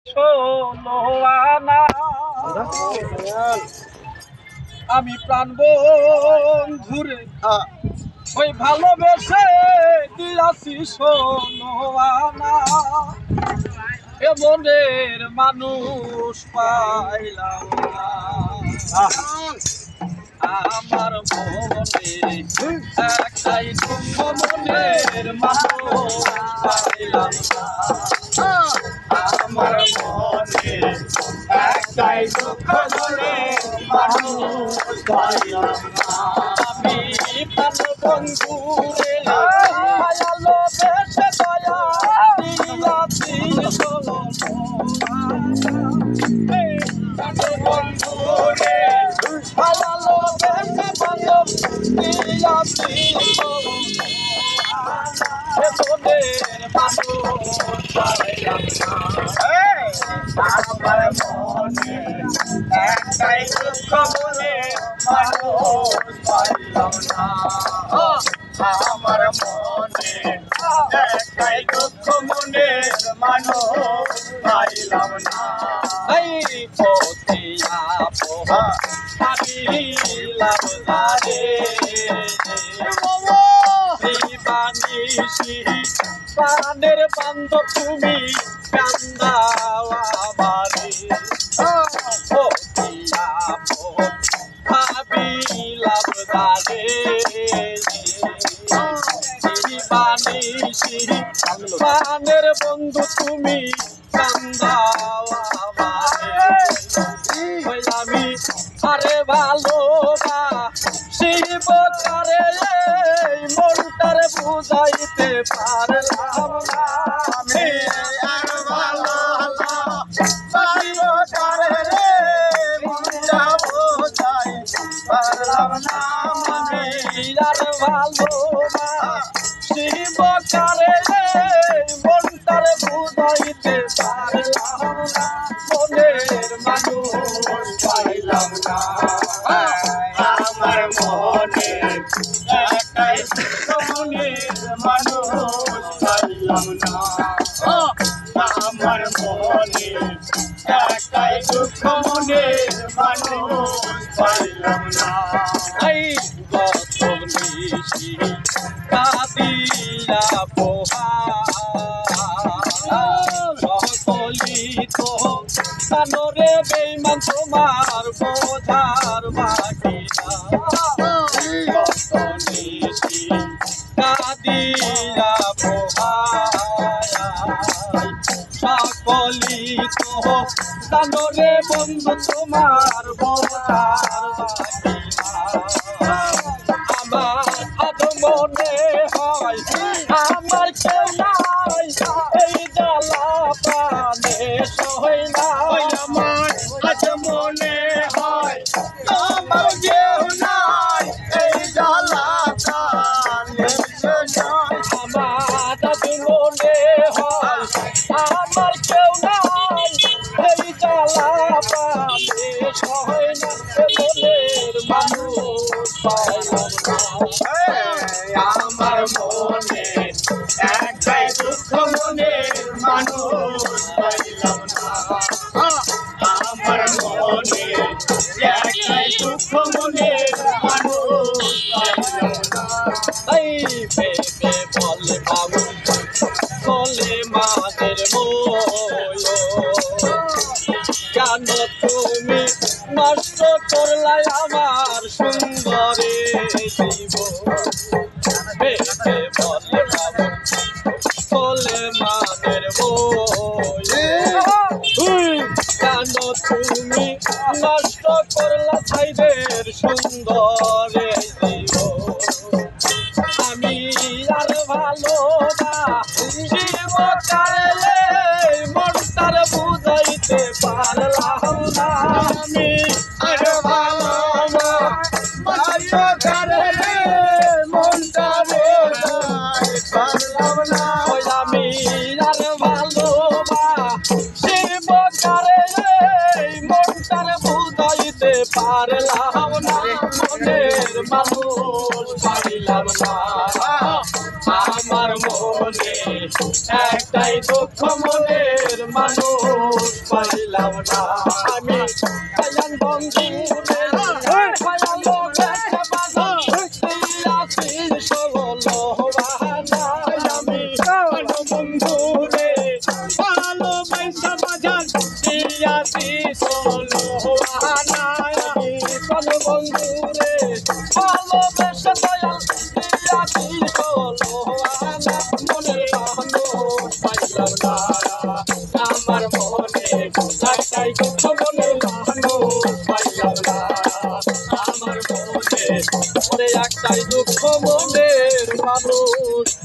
ষোলো আনা আমি প্রাণ বন্ধুরে ওই ভালোবেসে দিয়াছি ষোলো আনা এ মনের মানুষ পাইলাম না আমার মনে একটাই দুঃখ মনের মানুষ পাইলাম না আমার মনে একটাই দুঃখ মনের মানুষ পাইলাম না আমি প্রাণ বন্ধুরে মায়ালো বেশে দয়া দিয়াছি ষোলো বন্ধুরে মায়ালো বেশে বান্ধব দিয়াছি ষোলো মনের মানুষ পাইলাম না আমার মনে একটাই দুঃখ মনের মানুষ পাইলাম না আমার মনে একটাই দুঃখ মনের মানুষ পাইলাম না এই পতিয়া পোহা ভাবিলাম না রে দিবানিশি প্রাণের বান্ধব তুমি কান্দাও আমারে পতিয়া পোহা ভাবিলাম না রে দিবানিশি প্রাণের বন্ধু তুমি কান্দাও আমারে আমি আরে ভালোবাসি বকারে মনটারে বুঝাইতে পারলাম না আমি আর ভালোবাসি বকারে মনটা বুঝাইতে পারলাম না আমি আর ভালোবাসি বকারে মনটারে বুঝাইতে পারলাম না মনের মানুষ পাইলাম না আমার মনে একটাই মনের মানুষ পাইলাম না আমার মনে একটাই দুঃখ মনের মানুষ পাইলাম না এই কত নিশি কাঁদিয়া পোহা সকলিত কানরে বেঈমান তোমার বোঝার বাকি না কত নিশি কাঁদিয়া পোহায় সকলিত কানরে বন্ধু তোমার বোঝার বাকি না আমার আজ মনে হয় আমার কেউ নাই এই জ্বালা প্রাণে সই না আমার আজ মনে হয় আমার কেউ নাই এই জ্বালা প্রাণে আমার আজ মনে হয় আমার কেউ নাই এই জ্বালা প্রাণে সই না মনের মানুষ পাইলাম না আমার মনে একটাই দুঃখ মনের মানুষ পাইলাম না আমার মনে একটাই দুঃখ মনের মানুষ পাইলাম না এই ভেবে বলে বাবু বলে মাদের কেন তুমি নষ্ট করলাই আমার সুন্দরে জীবন ভেবে বলে বাবু বলে মাদের কেন তুমি নষ্ট করলা ছাইদের সুন্দরে জীবন আমি আর ভালোবাসি বকারে মনটার বুঝাইতে পারলাম না আমি আর ভালোবাসি বকারে মনটা বুঝাইতে পারলাম না আমি আর ভালোবাসি বকারে মনটার বুঝাইতে পারলাম না মনের মানুষ পাইলাম না আমার মনে একটাই দুঃখ মনের মানুষ পাইলাম না আমি পাইলাম বন্ধু রে পাইলাম লোকে বাজার দিয়াছি ষোলো বাহানা আমি বন্ধু রে ভালোবাসা বাজার দিয়াছি ষোলো বাহানা আমি বন্ধু রে ভালোবাসা দয়াল দিয়াছি ষোলো বাহানা মনের মানুষ পাইলাম না আমার মনে